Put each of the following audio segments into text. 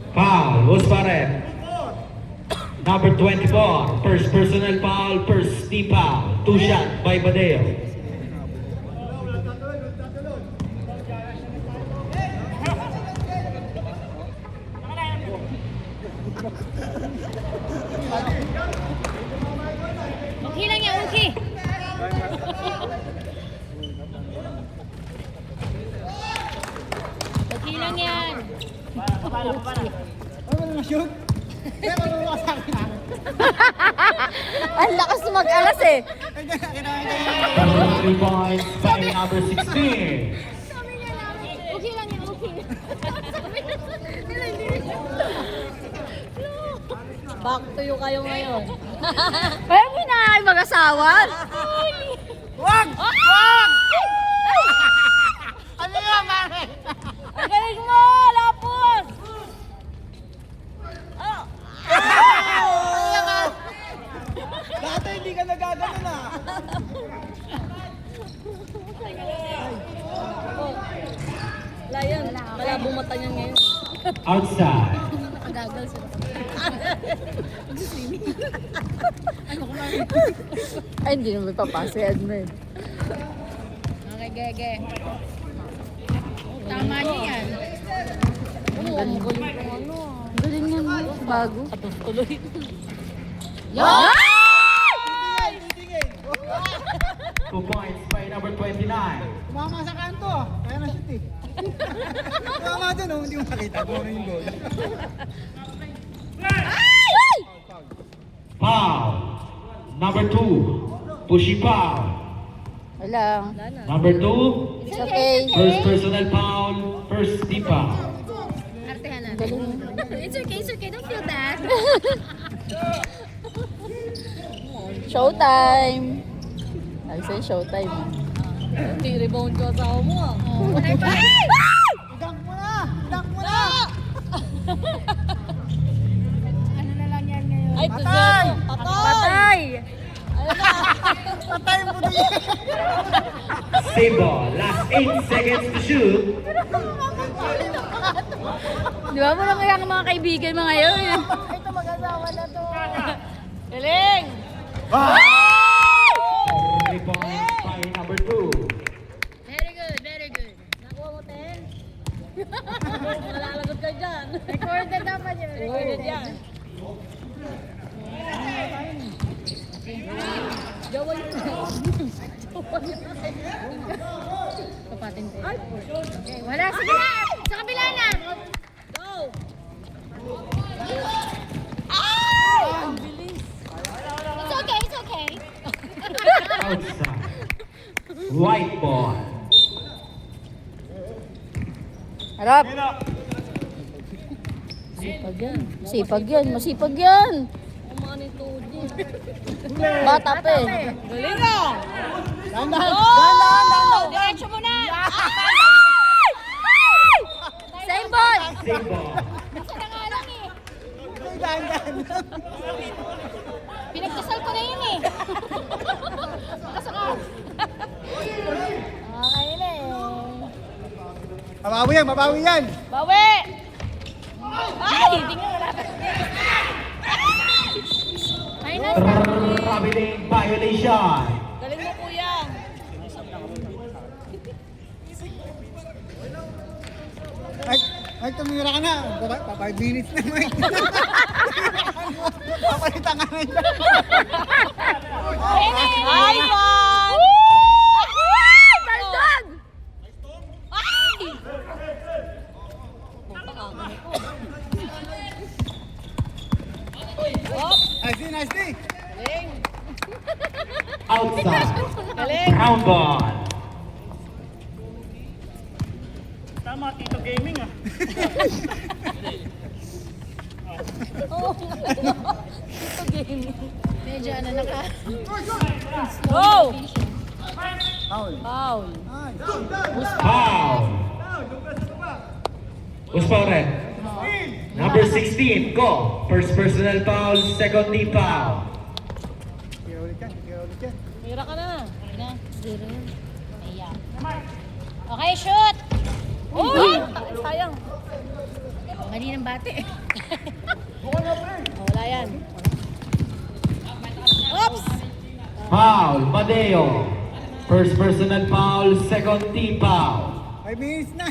Foul, Usparet. Number 24, first personal foul, first team foul. 2 shot by Badeo. Okay lang yan, okay. Okay lang yan. Shoot! Kaya maluwa sa akin. Ang lakas mag-alas eh. 3 points by number 16. Okay lang yan, okay. Back to you kayo ngayon. Kaya mo na ay mag-asawa? Wag! Wag! Ano yun, mami? Ang galing mo, lapos! Dati hindi ka nagaganon ah. Layan, malabong mata niya ngayon. Outside. Nakagagal siya. Ay, hindi naman papasa si Edmund. Okay, gege. Tama niya yan. Oo, ang galing ko ano. Galing yan, bago. Tapos tuloy. Yan! 2 points by number 29. Tumama sa kanto. Kaya na shoot eh. Tumama dun oh, hindi mo makita kung ano yung goal. Foul. Number 2, pushy foul. Wala. Number 2, It's okay. first personal foul, first team foul. Artehan na. It's okay. Don't feel bad. Showtime. Ay, sa'yo showtime. Hindi rebound ko asawa mo ah. Dunk mo na! Dunk mo na! Ano na lang yan ngayon? Ay, Patay! Patay! Ano na? Patay mo na yan! Save ball. Last 8 seconds to shoot. Di ba mo lang kaya ang mga kaibigan mo ngayon? Ito mag-asawa na to. Galing! Wow! 3 points by number 2. Very good. Nakuha mo 10? Malalagot ka dyan. Recorded dapat yun. Recorded yan. Jawa yun. Papatin tayo. Okay, wala. Sige na! Sa kabila na! Go! Ay! Ang bilis. It's okay. Outside. White ball. Harap! Masipag yan. Bata pa eh. Galing ah! Dahan-dahan! Diretso mo na! Same ball! Save ball. Basta na nga lang eh. Dahan-dahan! Pinagdasal ko na yun eh. Basta ka. Okay na eh. Mabawi yan! Bawi! Ay! Tingnan wala pa. Ay, nasa. Traveling violation. Galing mo kuya. Ay, tumira ka na. 5 minutes na, Mike. Papalitan ka na dyan. Ay, man! Baldog! Ay! Nice D! Galing! Outside. Galing! Round ball. Tama, Tito Gaming ah. Oo, ito game. Medyo ano na ka. Go! Foul. Foul. Nice. Foul. Uspauret. Number 16, go. First personal foul, second team foul. Kaya ulit yan, kaya ulit yan. Tira ka na. Ina, 0 yun. Ayan. Okay, shoot! Uy! Sayang. Mali ng bate. Wala yan. Oops! Foul, Madeo. First personal foul, second team foul. 5 minutes na.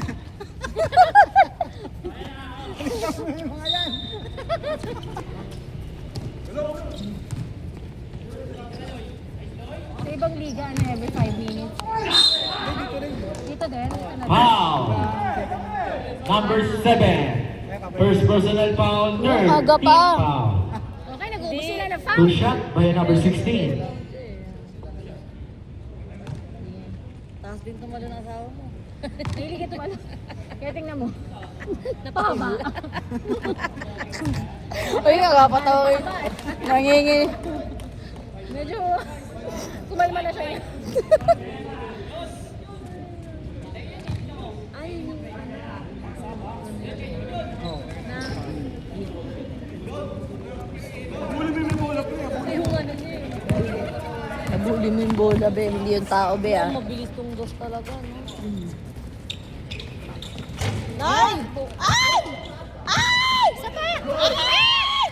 Alis mo yung mga yan. Sa ibang liga, ano, every 5 minutes. Dito din. Foul. Number 7. First personal foul, third Aga team pa. foul. Okay, nag-uubos sila ng foul. 2 shot by number 16. Taas din tumalo ng asawa mo. Hindi ka tumalo. Kaya tingnan mo. Napahaba. Uy, nakapatawa ko. Nangingi. Medyo kumalma na siya. Ay, yung ano niya eh. Nabuli mo yung bola, be. Hindi yung tao, be, ah. Mabilis tong dos talaga, no? Ay! Ay! Ay! Sapa! Ay!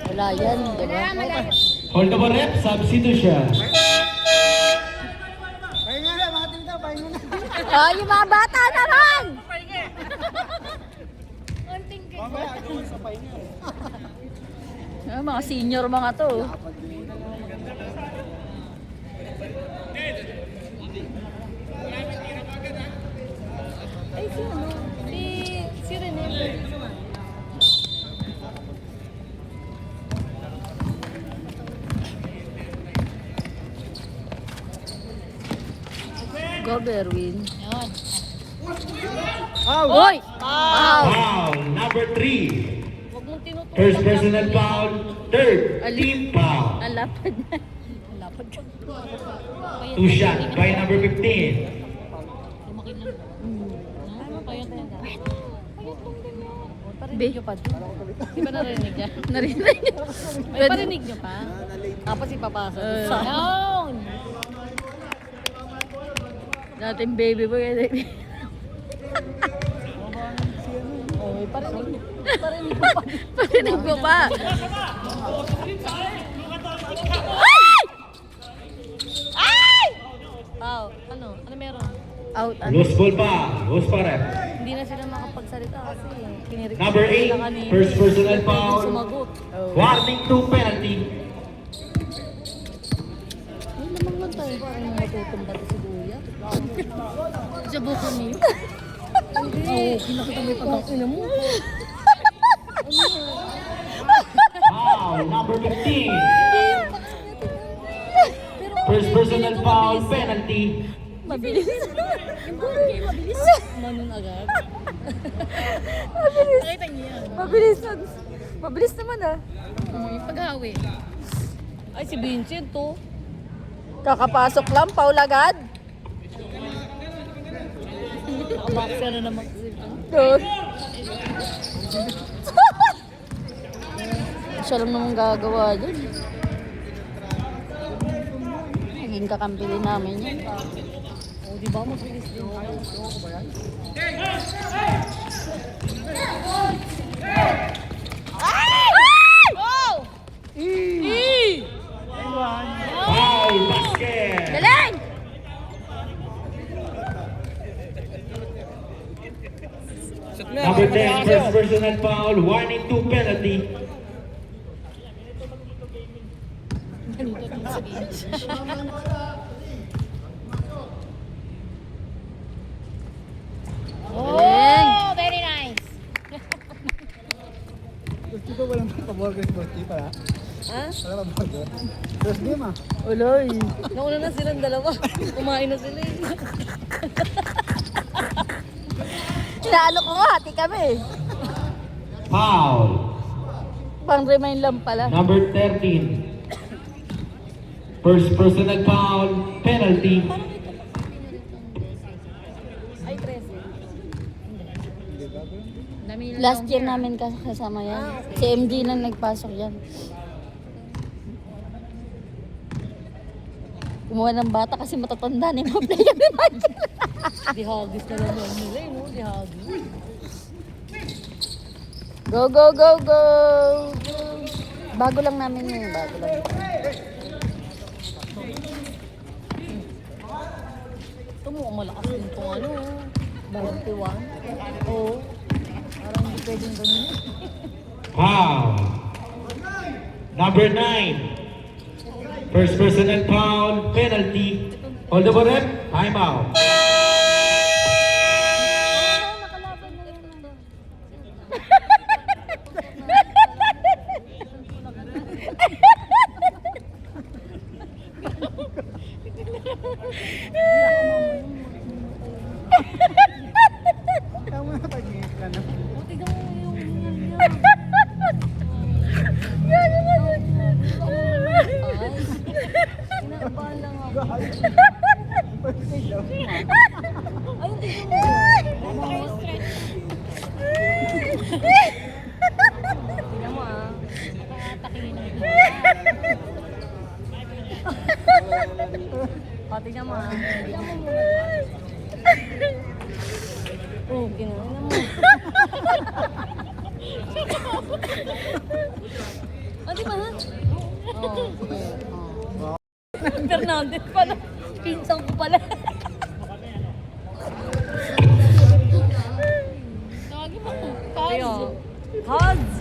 Wala yan, di ba? Malayo. Hold the rep, substitution. Pahinga na, mga tita, pahinga na. Ah, yung mga bata naman! Konting kay. Mamaya, ako sa pahinga. Ah, mga senior mga to. Ay, si ano? Si Rene. Go, Berwin. Yun. Out! Oy! Foul, number 3. Huwag mong tinutulak. First personal foul, third team foul. Ang lapad na. Lapad ka. 2 shot by number 15. Lumaki lang. Ano, payat na. Payat lang din yun. Be. Parinig nyo pa. Di ba narinig niya? Narinig niyo. May parinig nyo pa? Tapos ipapasa. Down! Dating baby boy. Oh, may parinig. Parinig mo pa. Parinig mo pa. Pao, ano? Ano meron? Out, ano? Loose ball pa, loose pa rep. Hindi na sila makapagsalita kasi kinirequest Number sila 8, kanina. first personal Hindi foul. sumagot. Warning to penalty. Ay, naman lang tayo. Parang matutumba to si Kuya. Sa buko niyo. Oo, kinakita mo yung pagkakina mo. Foul, number 15. First personal foul, penalty. Mabilis. Yung buhay, mabilis. Manon agad. Mabilis. Nakita niyo yan. Mabilis. Mabilis naman, ah. Yung paghawi. Ay, si Vincent to. Kakapasok lang, Paul agad. Nakaboxer na naman si Vincent. Good. Siya lang naman gagawa dyan. Naging kakampi din namin yan. O, di ba? Mabilis din. Oh! Foul, basket. Galing! Number 10, first personal foul, warning to penalty. Oh, very nice. Gusto ko walang paborgers birthday pala. Ha? Wala paborgers. First game ah. Uloy. Nauna na silang dalawa. Kumain na sila eh. Inaano ko nga, hati kami. Foul, Pang remind lang pala. number 13. First personal foul, penalty. Ay, 13. Dami lang Last year namin kasama yan. Si MG lang nagpasok yan. Kumuha ng bata kasi matatanda na yung mga player ni Michael. Di hagis na lang nila eh, no? Di hagis. Go, go, go, go! Bago lang namin yun, bago lang. Ito mo, ang malakas din itong ano. 21. Oo. Parang hindi pwedeng ganun. Foul. Number 9. First personal foul, penalty. Hold the ball, ref. Time out. Nakalaban na yun. Tama na pag-iit ka na. Buti ka mo yung Kinakabahan lang ako. First aid daw. Ay, hindi mo. Napaka-stretch. Tingnan mo ah. Nakakatakihin ang O, tingnan mo ah. Tingnan mo muna. Oh, ginawa mo. O, di ba ha? Oo, sige. Fernandez pala. Pinsang ko pala. Tawagin mo. Cards.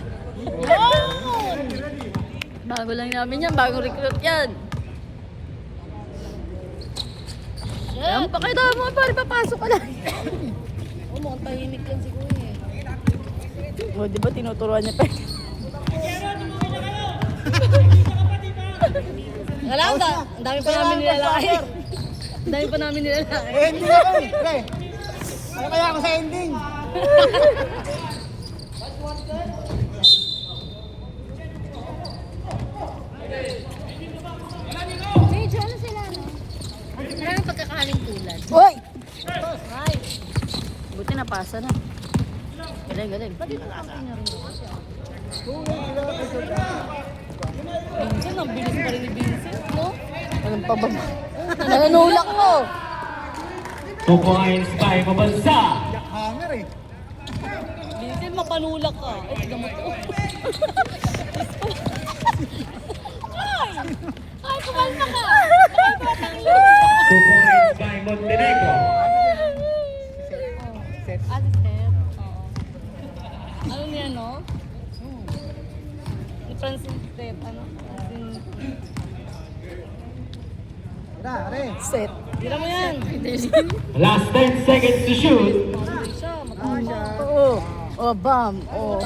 Bago lang namin yan, bagong recruit yan. Ayan, pakita mo, pare, papasok ka lang. Oh, mukhang tahimik lang si Kuya eh. O, di ba tinuturuan niya pa? Wala ka. Ang dami pa namin nilalaki. Ang dami pa namin nilalaki. Ending ako eh. Pre. Ano kaya ako sa ending? Medyo ano sila, no? Maraming pagkakaling tulad. Hoy! Ay, Buti napasa na. Galing, galing. pati nakakay na rin ako siya. Vincent, ang bilis pa rin ni Vincent, no? Walang pababa. Nananulak mo! 2 points by Mabansa. Jackhammer eh. Vincent, mapanulak ka. Ay, tiga mo to. Ay, kumalma ka. Nakaibatang 2 points by Montenegro. Set. Ah, si Seth. Oo. Ano niya, no? Ni Francine Steph, ano? Francine. Tara, are. Set. Tira mo yan. Last 10 seconds to shoot. Hindi siya, matanda. Oo. Oh, bam. Oh.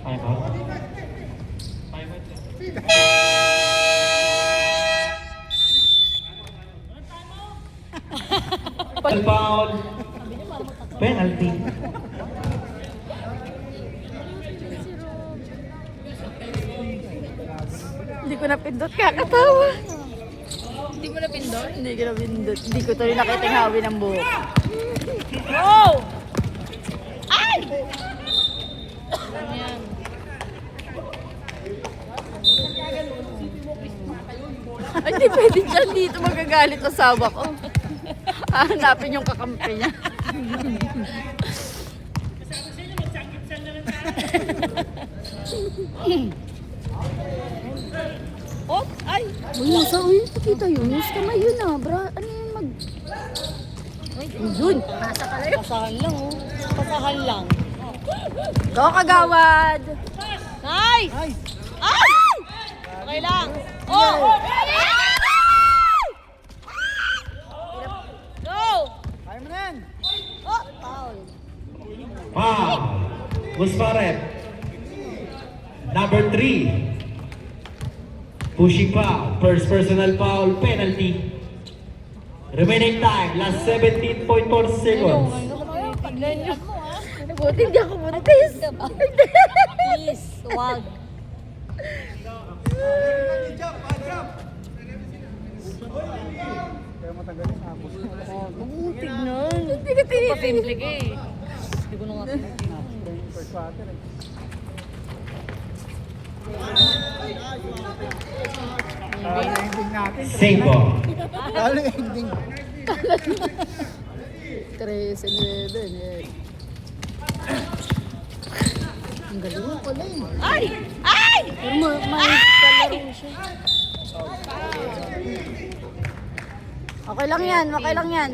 Time out. Foul. Penalty. Hindi ko napindot, kakatawa. Hindi mo napindot? Hindi ko napindot. Hindi ko tuloy nakita yung hawi ng buhok. Wow! Ay! Ano yan? Ay, hindi pwede dyan dito magagalit asawa ko. Hanapin yung kakampi niya. Oh, ay! Uy, sa uy, pakita yun. Yung kamay yun ah, bra. Ano yun mag... Yun. Nasa ka lang. Pasahan lang, oh. Pasahan lang. Go, kagawad! Ay! Ay! Ay! Okay lang. Oh! Go! Kaya mo na yan. Oh! Foul. Foul. Musparep. Number 3. Pushing foul. First personal foul. Penalty. Remaining time. Last 17.4 seconds. Paglanyan mo, ah. Buti hindi ako buntis. Please, wag. Kaya matagal yung hapos. Tignan. Hindi ka tinitin. Papimple ka eh. Hindi ko na nga tinitin. First quarter eh. Hindi. natin. Save ball. Talo ending. 3-11 eh. Ang galing mo pala eh. Ay! Ay! Pero may kalaro siya. Okay lang yan, okay lang yan.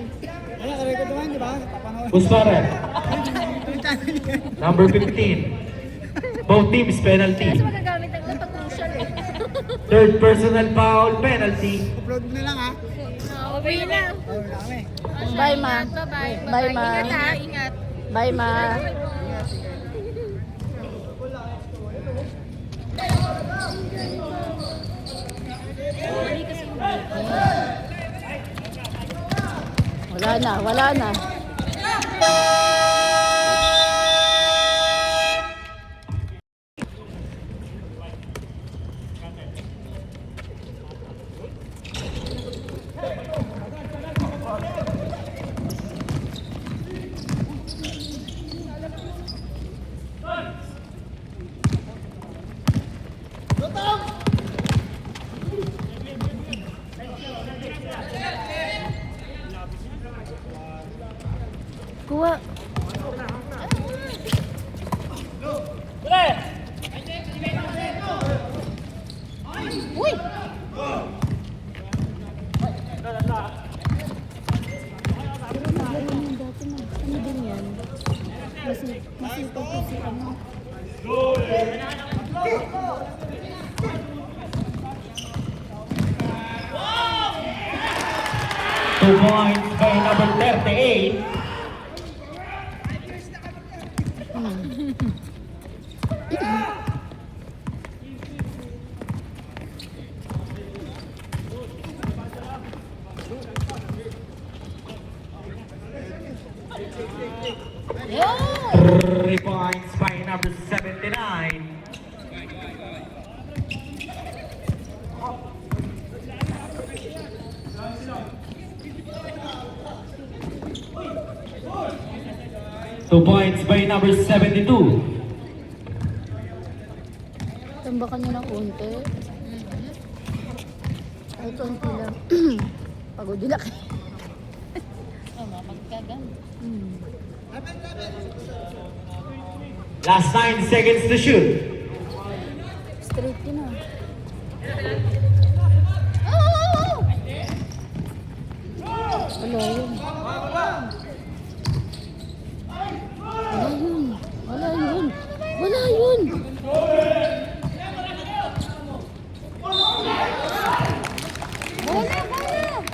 Ano, karecord naman, di ba? Papanood. Busparet. Number 15. Both teams penalty. Kasi magagamit ang ito crucial eh. Third personal foul penalty. Upload mo na lang ha. Okay na. Oh, wala kami. Bye, ma. Bye-bye. Bye, ma. Ingat ha, ingat. Bye, ma. Wala na, wala na. Kuha. Uy! Ano din yan? Masipag kasi ano. 2 points by number 38. Yo! 3 points by number 79. Two points by number 72. Tambakan niyo ng unti. Ay, konti lang. Pagod din ako. Oh, mapagkagan. Last 9 seconds to shoot. Straight yun ah. Wala yun. Wala yun. Wala yun.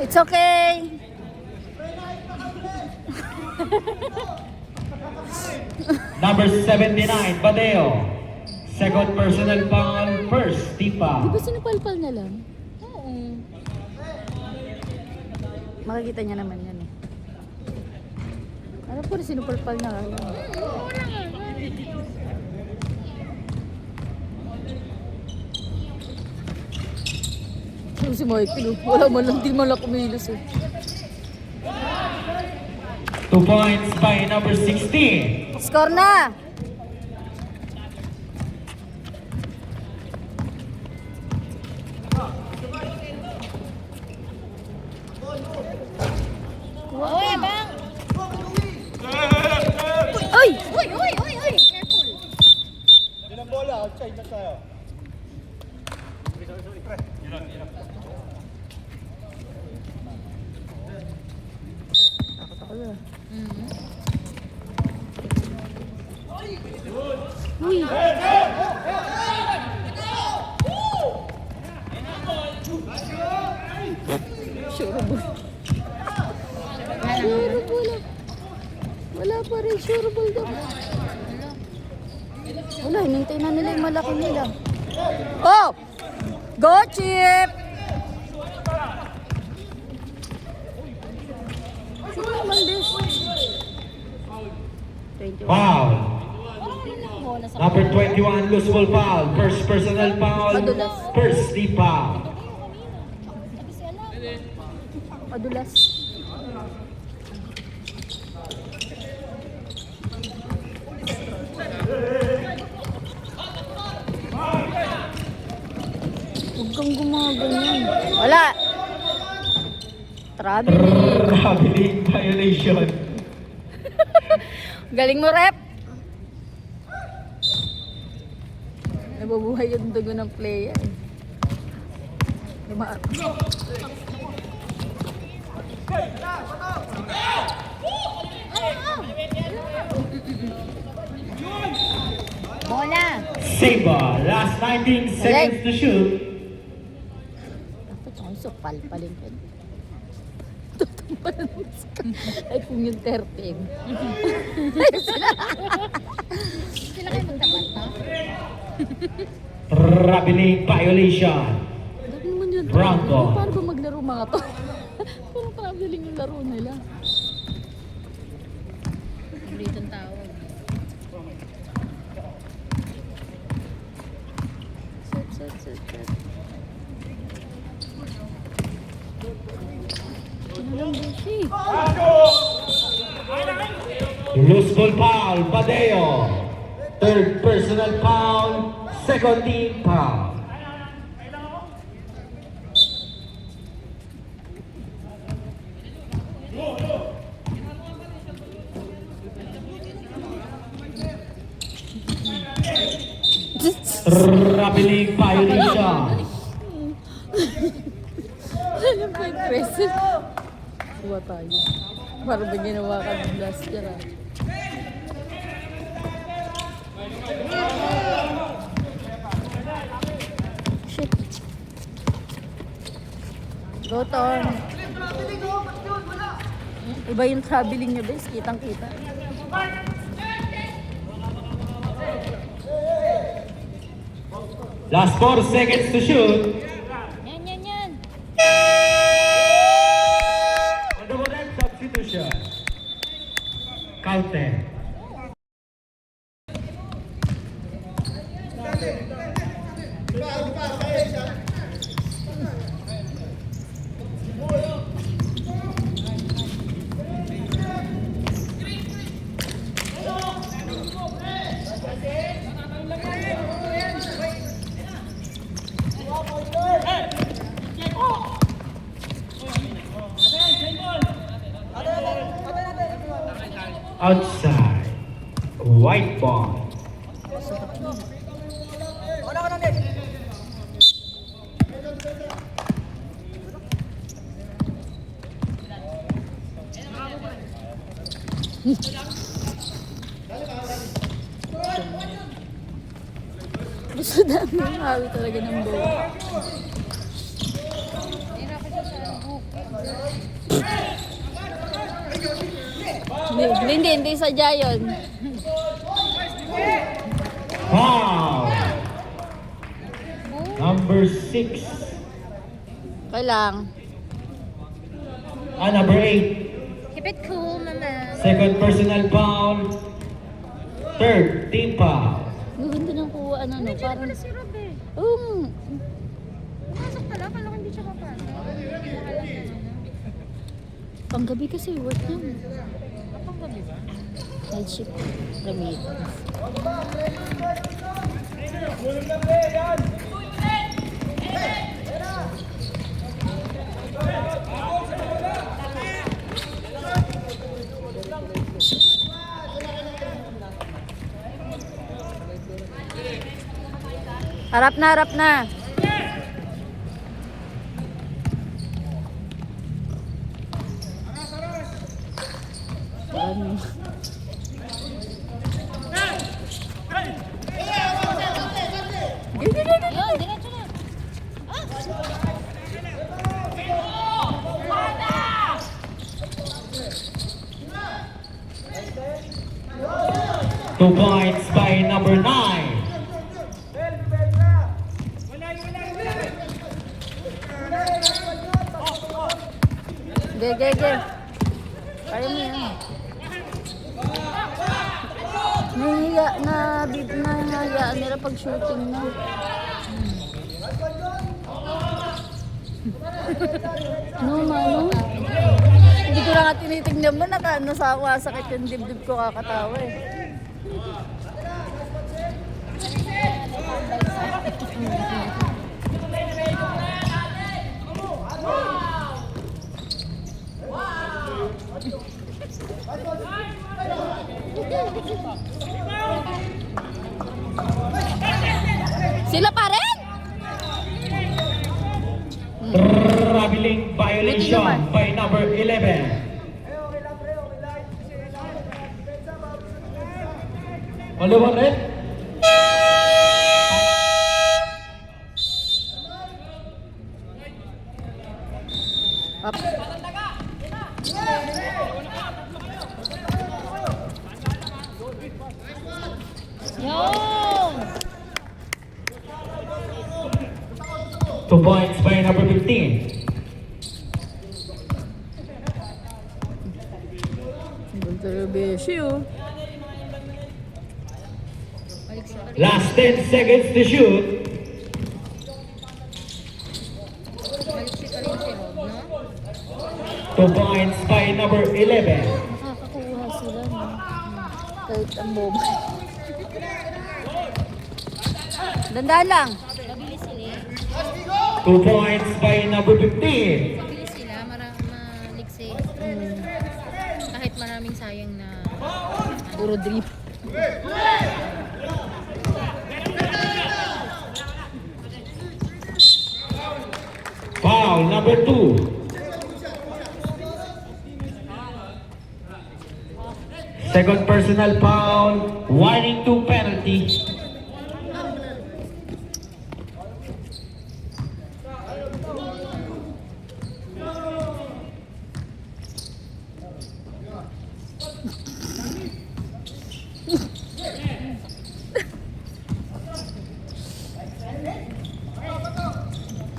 It's okay. Number 79, Badeo. Second personal foul, first Di Tipa. ba sinupalpal na lang? Oo. Makikita niya naman yan eh. Ano po rin sinupalpal na lang? Ano si Michael? Wala man lang, di man lang kumilos eh. 2 points by number 16. Score na! Uy, abang! Ay! Uy, uy, uy, uy! Careful! Yun ang bola, outside na tayo. Takot ako na. Uy! Sure ball. Sure ball. Wala pa rin sure ball daw. Wala, hinintay na nila yung malaki nila. Oh! Go, Chip! Sino naman this? 21. Foul. Parang ano lang bola sa Number 21, loose ball foul. First personal foul, Madulas. first Tipa. Sabi si Alam. Madulas. Huwag kang gumaganyan. Wala. Traveling. Traveling violation. Galing mo, rep. Nabubuhay yung dugo ng player. Lumaan. Bola. Save ball. Last 19 seconds to shoot. Dapat ako palpalin ko. Tutumpalan mo ka. Ay, kung yung 13. Sila kayo magtapat, no? Traveling violation. Dami naman yun. Round ball. Paano ba maglaro mga to? Parang traveling yung laro nila. Dito ang tawag. Set. Ano lang ba siya? Loose ball foul. Padeo. Third personal foul. Second team foul. Traveling violation. Ano ba yung present? Kuha tayo. Parang ba ginawa ka ng last year ah. Shit. Go, Tom. Iba yung traveling niya, bes. Kitang-kita. Last 4 seconds to shoot. Yan. On the moment, substitution. Counter. Outside. White ball. Gusto namin yung hawi talaga ng bola. Hindi sadya yun. Foul. Number 6. Kailang. Number 8. Keep it cool, mama. Second personal foul. Third team foul. Gaganda ng kuha, ano, no? Parang... Si Rob eh. Pumasok pala, kala ko hindi siya kapasok. Panggabi kasi, work na. Kapag gabi ba? Night shift. Remittance. Harap na. Ano? Yun, diretso na. Two points by number 9. Ge. Kaya mo yan. Nahihiyaan nila pag shooting na. Mano? Hindi ko lang tinitignan mo, nasakit yung dibdib ko kakatawa eh. Sila pa rin? Traveling violation naman. by number 11. Only one red? Up. Yun! 2 points by number 15. Beshi oh. Last 10 seconds to shoot. Maliksi pa rin si Rob, no? 2 points by number 11. Nakakakuha sila, no? Kahit ang bobo. Dandaan lang. Mabilis sila eh. 2 points by number 15. Mabilis sila, maliksi. Kahit maraming sayang na... Puro drip. Foul number 2. Second personal foul, warning to penalty.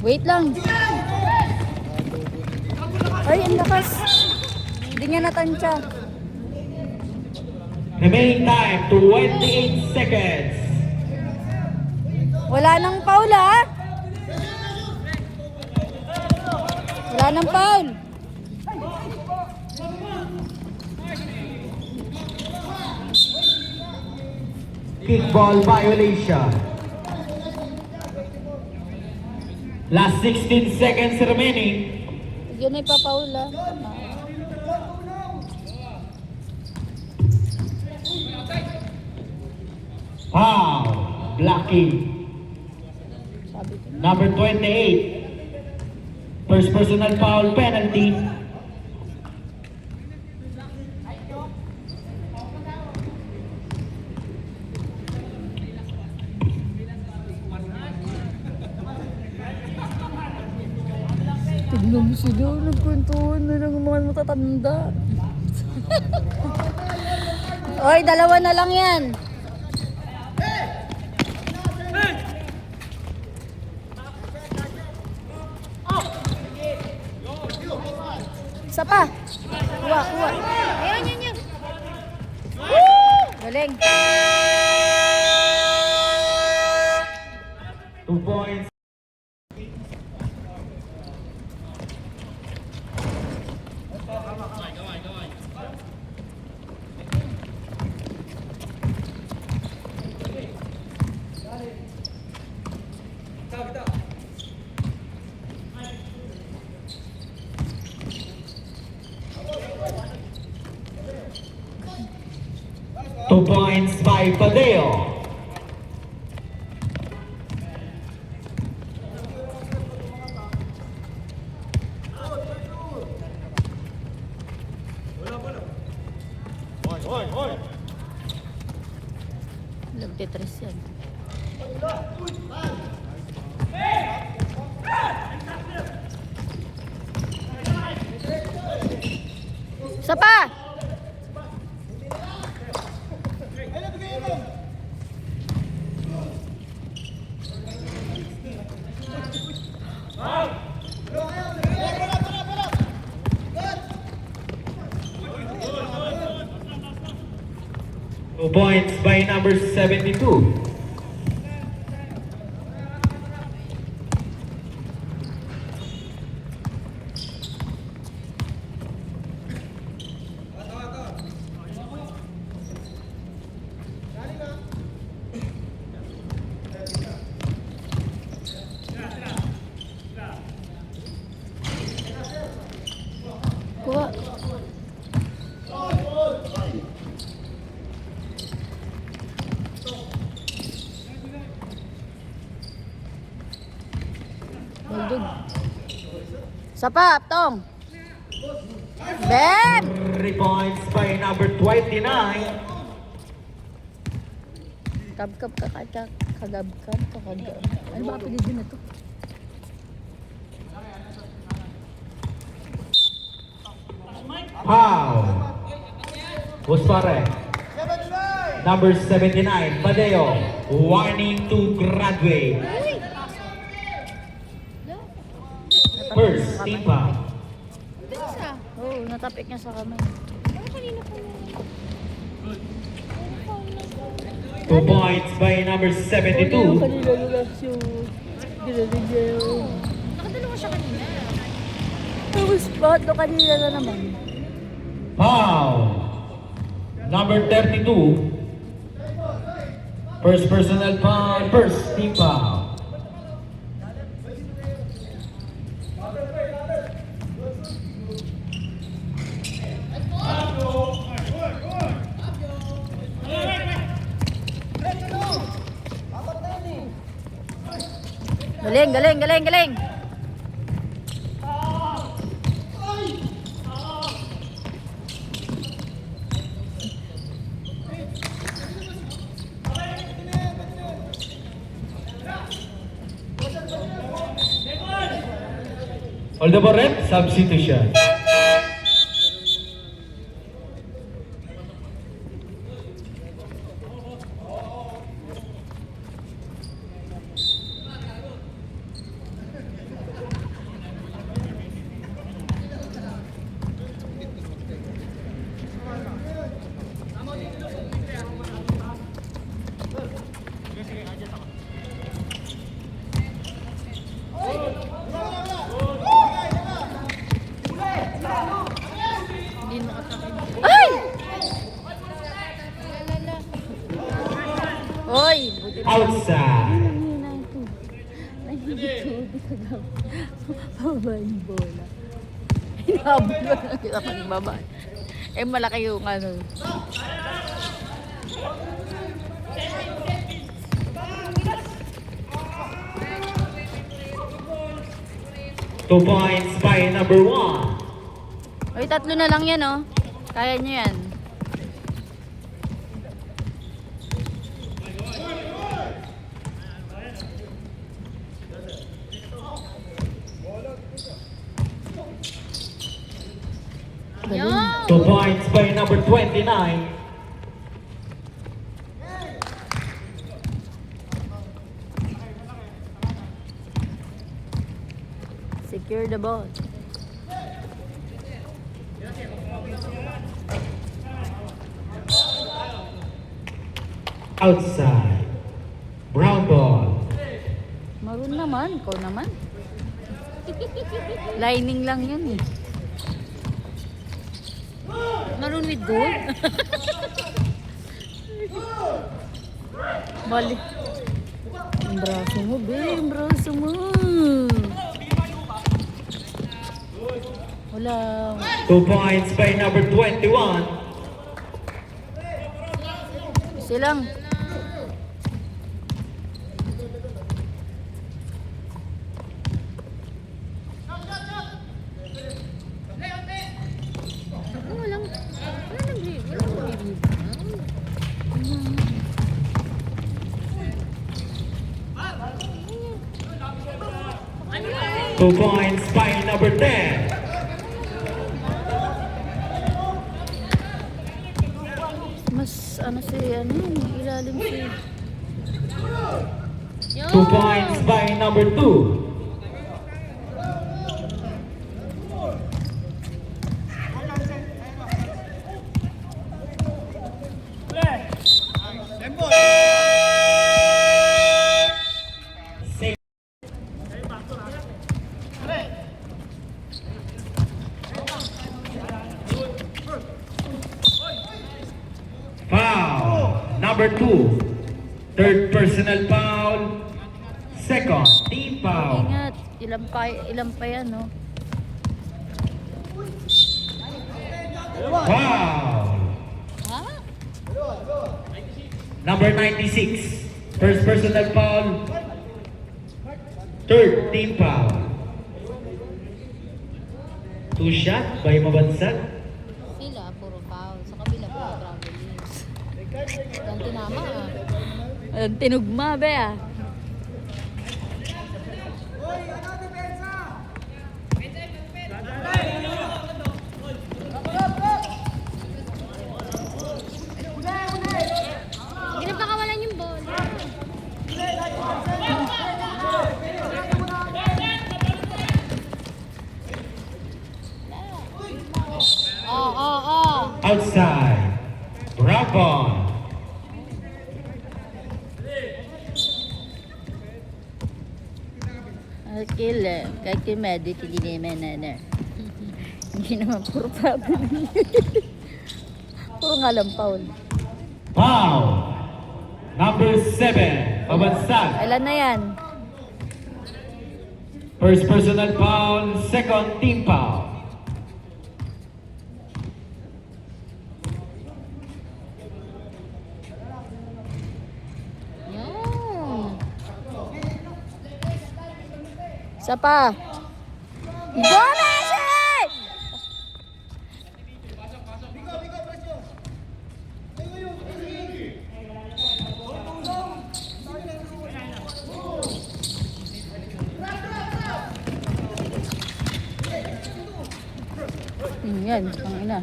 Wait lang. Ay, ang lakas. Hindi niya natansya. Remaining time, 28 seconds. Wala nang foul ah. Wala nang foul. Kickball violation. Last 16 seconds remaining. Yun ay pa-foul ah. Foul, blocking. Sabi ko. Number 28. First personal foul penalty. Tignan mo sila, nagkwentuhan na lang ang mga matatanda. Oy, dalawa na lang yan. Isa pa. Kuha, kuha. Ayun, yun, yun! Galing. 2 points. Two points by Padeo. Nagtitres yan. Isa pa! Two points by number 72. Kuha. Muldog. Isa pa, Tong. Beb! 3 points by number 29. Kagab. Ano ba apelido na to? Foul. Buspare. Number 79, Badeo. Warning to graduate. First, team foul. Bilis ah. Oo, natapik niya sa kamay. Ano kanina pa yun? 2 points by number 72. Kanina relasyon. Ginagawa. Nakadalawa siya kanina. Tapos bakit no kanina na naman? Foul. Number 32. First personal foul. First team foul. Galing. All the red substitution. Hindi nakasakit. Ay! Lala. Hoy! Buti na Outside. hina ito. Nahihintod. Kagab. Pababa yung bola. Hinabot ko lang kita pagbaba. Eh malaki yung ano. 2 points by number 1. Hoy, 3 na lang yan oh. Kaya nyo yan. Yan. 2 points by number 29. Secure the ball. Outside. Brown ball. Maroon naman. Ikaw naman. Lining lang yan eh. Maroon with gold. Balik. Ang braso mo, babe. Ang braso mo. Wala. 2 points by number 21. Isa lang. Walang nag-rebound. 2 points by number 10. Mas ano si ano, ilalim si... 2 points by number 2. Save. Foul. Number 2. Third personal foul. Second team foul. Ingat, ilan pa yan, no? Foul. Ha? Number 96. First personal foul. Third team foul. Two shot by Mabansag. Sila, puro foul. Sa kabila, puro travelings. Yan tinama ah. Tinugma, be ah. Hindi na pakawalan yung ball. Oh. Outside. Brabon. Killer, kay medic, hindi naman na. Hindi naman puro problem. Puro nga lang foul. Foul. Number 7. Mabansag. Ilan na yan? First personal foul. Second team foul. Yan. Isa pa. Go, Messi! Yan, ang ina.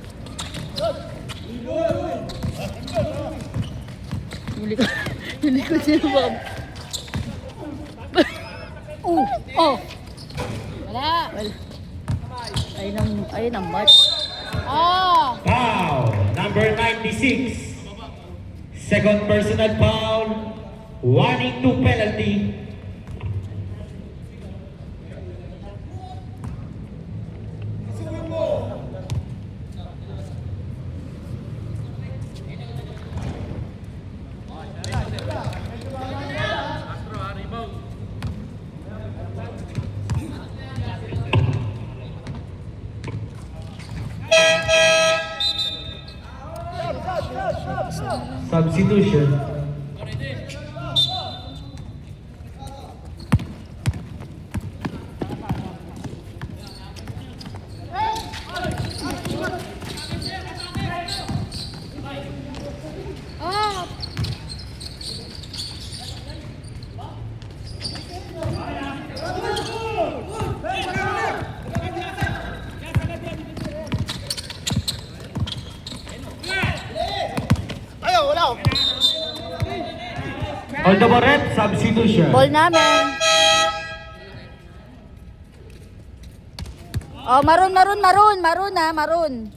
Huli ko siya ba? Oh! Wala. Well, ayun ang match. Oh. Foul. Number 96. Second personal foul. Warning to penalty. Substitution. Oh. Ayaw, wala. Aldabaret, substitution. Ball namin. Oh, maroon ah, maroon.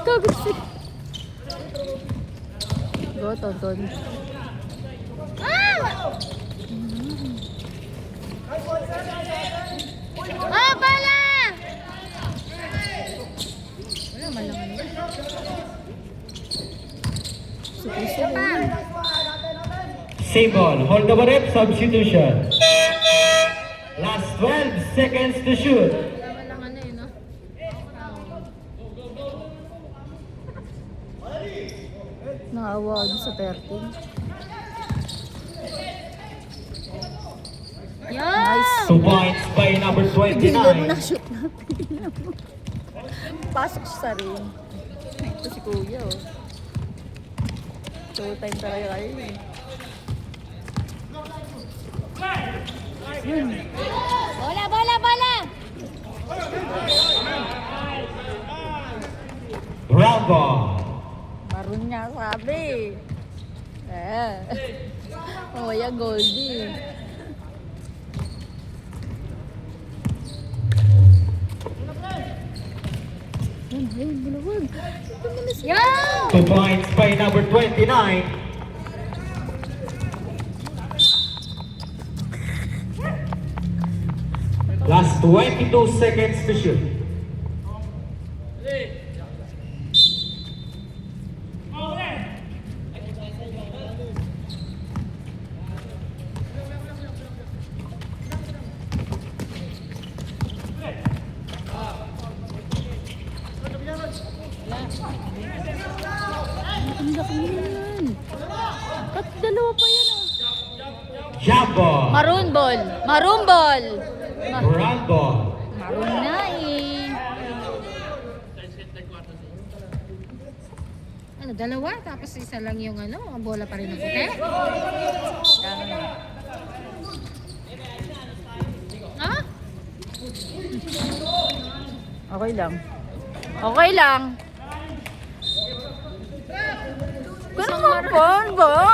Kagasi. Go, Tonton. Ah, bala! Wala man lang. Same ball. Aldabaret, substitution. Last 12 seconds to shoot. Wala lang ano eh, no? Naawa ako sa 13. Yan! 2 points by number Hindi mo na 29. shoot natin. Pasok siya sa ring. Ito si Kuya, oh. Showtime talaga kayo, eh. Bola! Bravo. Maroon niya sabi. Oh, yeah, Goldie. Ayun, bulawag. Yan! 2 points by number 29. Last 22 seconds to shoot. ball. Maroon ball. Maroon ball. Brown ball. Maroon na eh. Ano, dalawa? Tapos isa lang yung ano, ang bola pa rin ng puti? Ha? Okay lang. Okay lang. Ganun ba?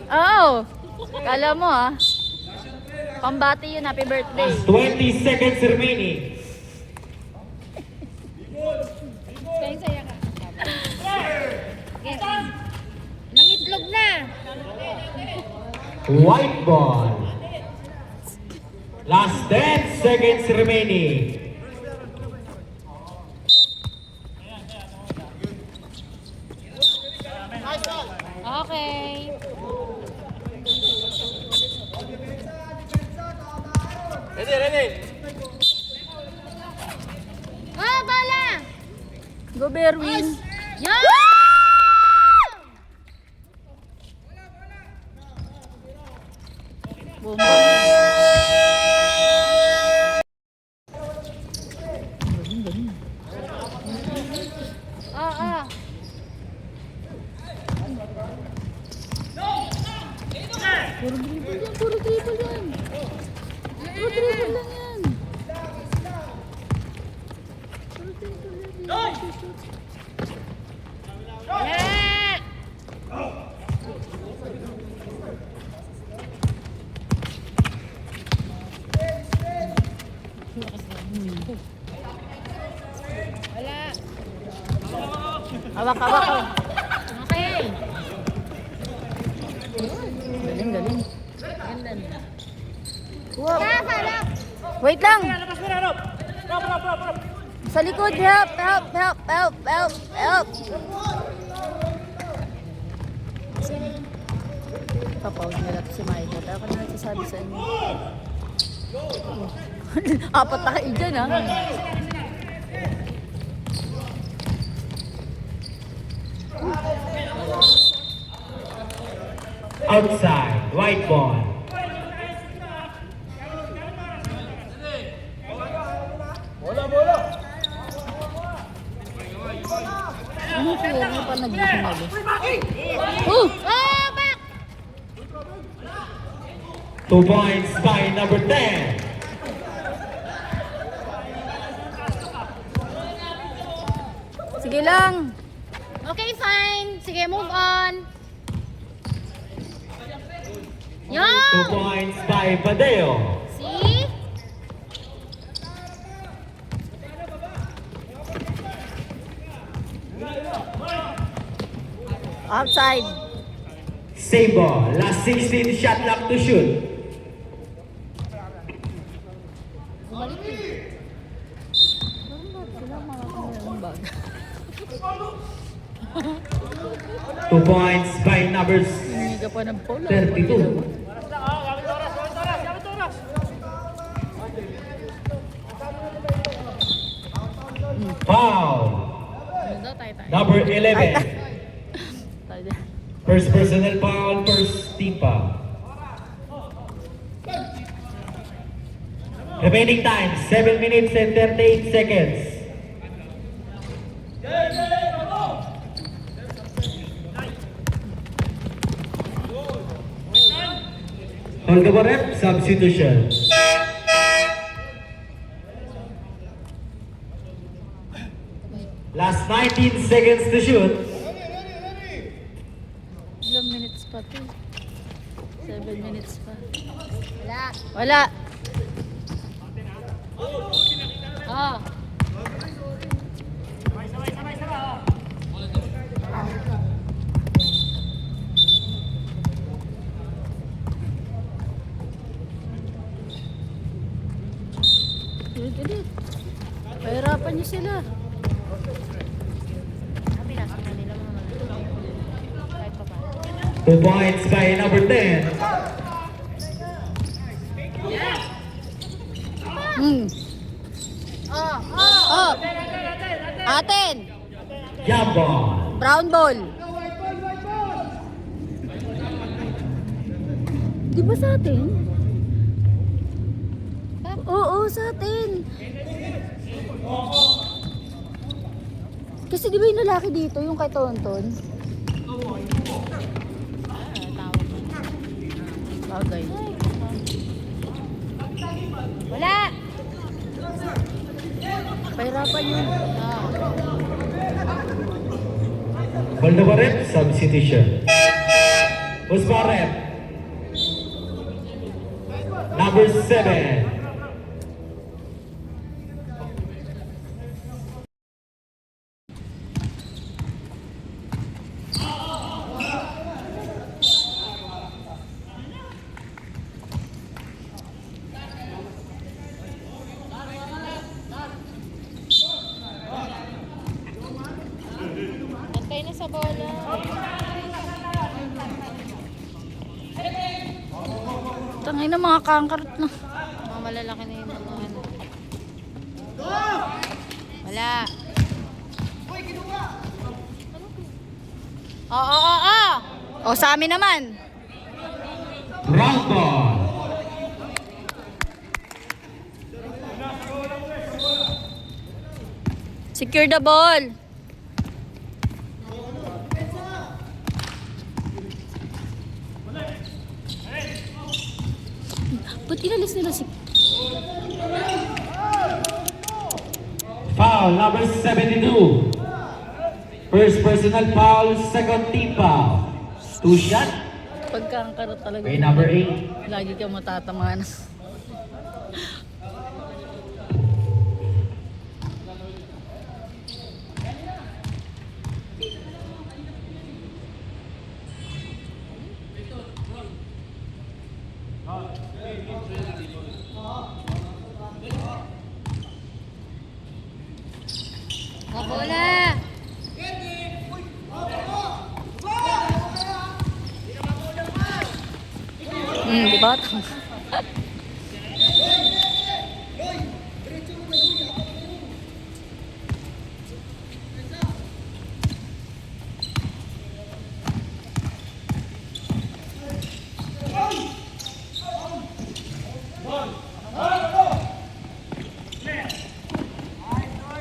Oh, kala mo ah. Pambati yun, happy birthday. Last 20 seconds remaining. Saya ka. Yes. Nangitlog na. White ball. Last 10 seconds remaining. Okay. Ah, bala! Go Berwin. Yan! Bomba. Ah. Puro dribble yan, puro dribble yan. Puro dribble lang yan. Puro dribble yan. Wala! Wala. Hawak, hawak. Okay. Galing, galing. Ganda na. Wow. Halap! Wait lang. Sa likod, help, help, help, help, help, help. Papaw nila si Michael. Ako na nagsasabi sa inyo. Apat na kayo dyan, ha? Outside. White ball. Ano po yan? Ano pa nag-isinalo? Oh! Oh, back! 2 points by number 10. Sige lang. Okay, fine. Sige, move on. Yan! 2 points by Badeo. See? Outside. Same ball. Last 16 shot clock to shoot. Bumalik eh. Sila makakamila ng bag. 2 points by number Humiga pa ng polo. 32. Foul. Ano daw, tayo. Number 11. Tayo din. First personal foul, first team foul. Remaining time, 7 minutes and 38 seconds. Hold the rep, substitution. Last 19 seconds to shoot. Ilang minutes pa to? 7 minutes pa. Wala. Wala. Oh. Ulit. Pahirapan niyo sila. Sabi na, sa kanila mga kahit pa ba. 2 points by number 10. Hmm. Oh. Oh! Atin! Jump ball. Brown ball. Di ba sa atin? Oo, sa atin. Kasi di ba yung lalaki dito, yung kay Tonton? Bagay. Wala. Pahirapan yun. Ball na ba rin? Substitution. Usparet. Number 7. Bantay na sa bola. Tangay na mga kangkarot na. Mga malalaki na yung mga ano. Wala. Oo. O, sa amin naman. Round ball. Secure the ball. Ba't inalis nila si... Foul number 72. First personal foul, second team foul. 2 shot. Pagkangkarot talaga. Okay, number 8. Lagi ka matatamaan. Mga bola. Di ba?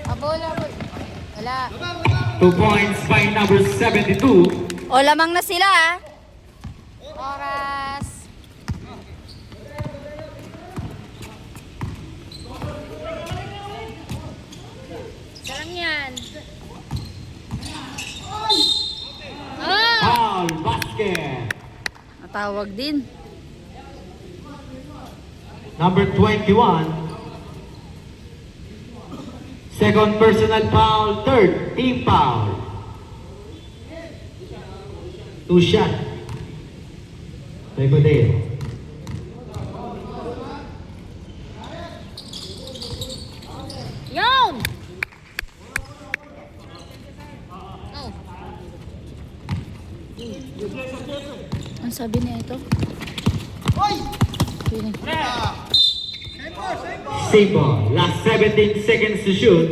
Mga bola. Wala. 2 points by number 72. O, lamang na sila ah. Oras. Sarang yan. Ah! Foul basket. Natawag din. Number 21. Second personal foul, third team foul. 2 shot. Regodeo. Yun! Oh. Ang sabi niya ito? Sino? Same ball. Last 17 seconds to shoot.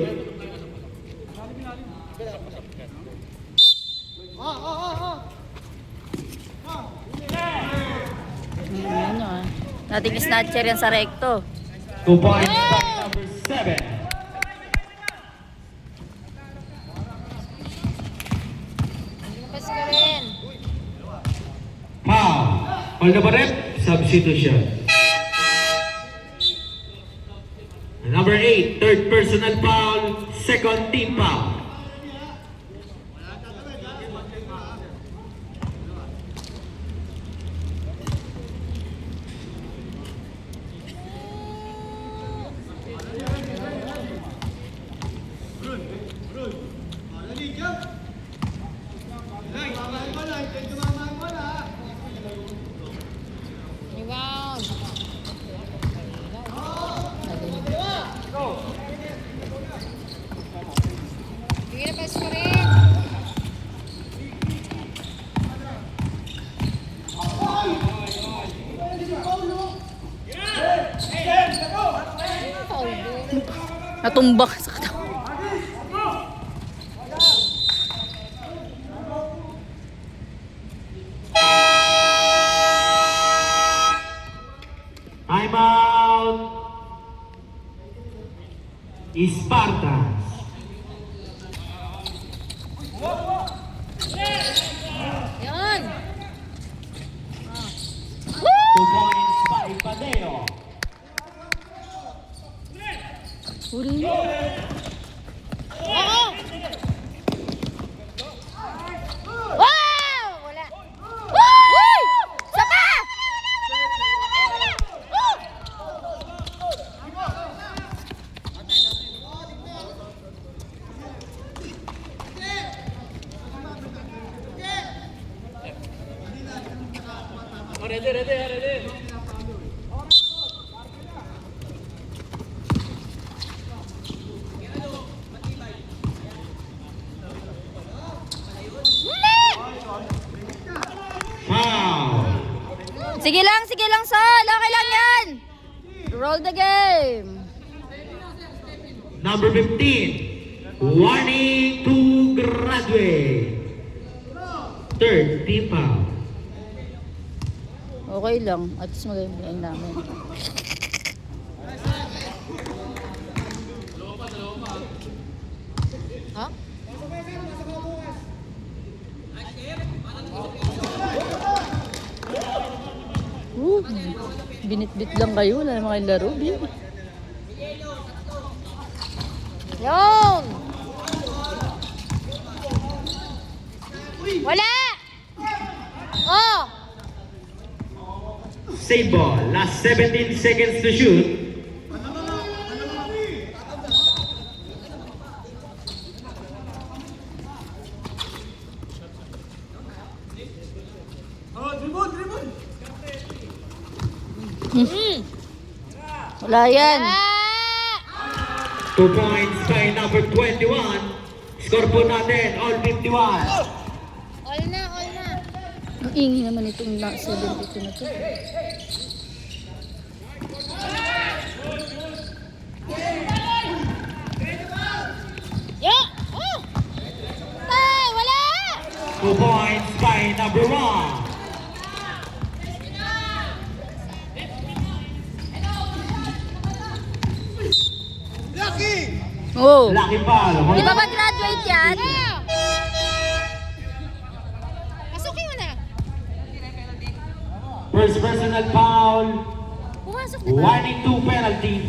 Ano ah. Nating snatcher yan sa recto. 2 points by number 7. Lumabas ka rin. Foul. All the rin? Substitution. Number 8, third personal foul, second team foul. Rebound. Sige na, pas ka rin. Foul ball. Natumbak sa katawan. Timeout. Spartans. Yun. 2 points by Padeo. Huli mo. Oo. Wow! Wala. Uy! Sapa! Foul. Sige lang, Sol. Okay lang yan. Roll the game. Number 15. Warning to graduate. Third team foul. Okay lang. At least magaling namin. Ha? Binitbit lang kayo. Wala naman kayong laro. Yun! Wala! Oh! Save ball. Last 17 seconds to shoot. Wala yan. Ah! 2 points by number 21. Score po natin, all 51. All na, all na. Ang ingi naman itong 72 na to. Yo! Oh! Tay, wala! 2 points by number 1. Oh. Lucky foul. Di ba mag-graduate yan? Pasukin mo na. First personal foul. Pumasok na ba? Warning 2 penalty.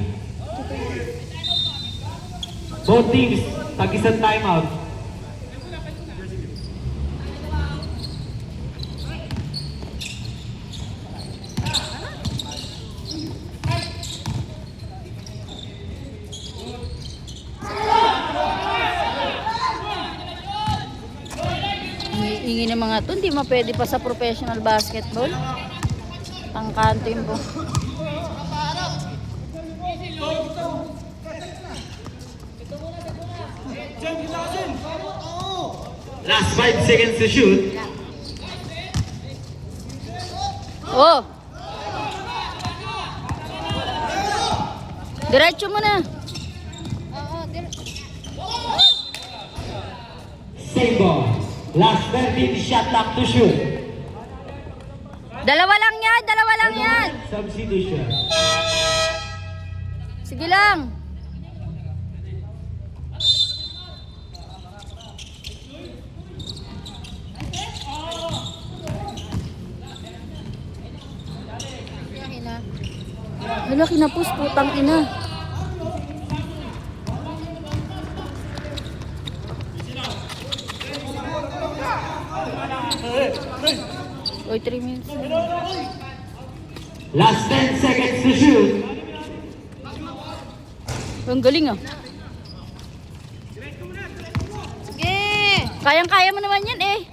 Both teams, tag-isang timeout. Ingi ng mga to, hindi pwede pa sa professional basketball. Pangkanto yung po. Last 5 seconds to shoot. Oh! Diretso mo na. Oo, Save ball. Last 13 shot clock to shoot. Dalawa lang yan. Substitution. Sige lang. Hala, kinapos, putang ina. Oy, 3 minutes. Last 10 seconds to shoot. Ang galing ah. Sige! Kayang-kaya mo naman yan eh.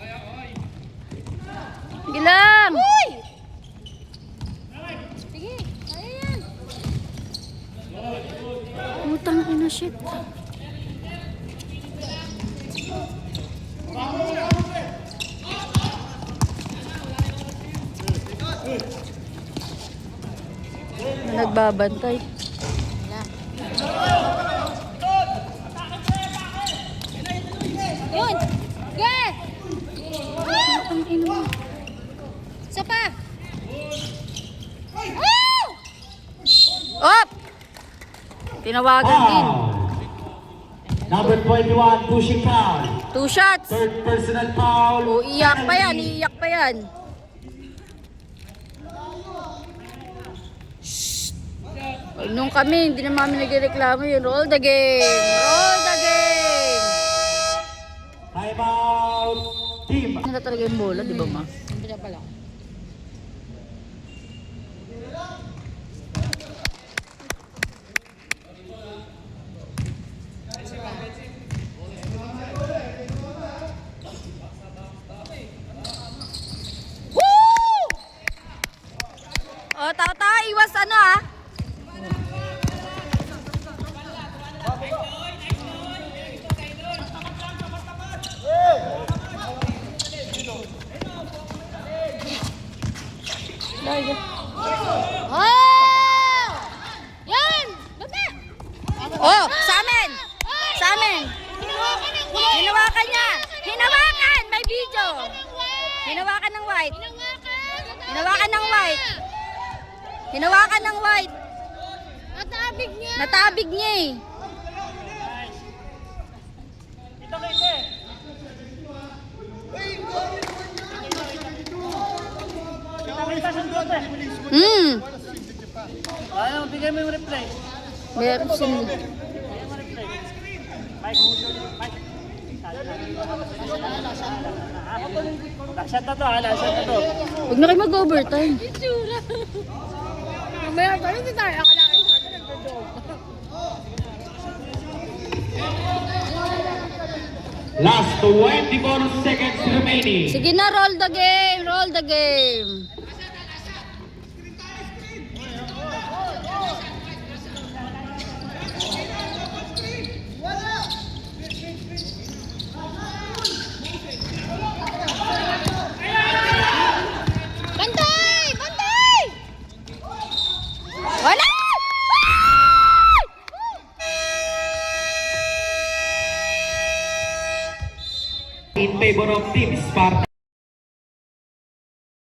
Sige lang. Uy! Sige, kaya yan. Putang ina, shit. Nagbabantay. Yun! Ge! Ang ina mo. Isa pa! Oh! Tinawagan din. Foul. Number 21, pushing foul. 2 shots. Third personal foul. O, iyak pa yan, iiyak pa yan. Nung kami, hindi na mami nagreklamo yun. Roll the game! Roll the game! Time out. Team. Nila talaga yung bola, di ba ma? Hindi na pala. O, tao, iwas ano ah. Oh! Yan! Baba! Oh, sa amin! Sa amin! Hinawakan niya! Hinawakan! May video! Hinawakan ng white! Hinawakan ng white! Hinawakan ng white! Natabig niya! Natabig niya eh! Hmm. Ayaw, bigay mo yung replay. Meron sila. Shot na to, shot na to. Huwag na kayo mag-overtime. Itsura! Mamaya pa, hindi tayo akalain sa atin nagdo-dog. Last 24 seconds remaining. Sige na, roll the game! Roll the game! Bantay! Bantay! Wala! In favor of Team Sparta.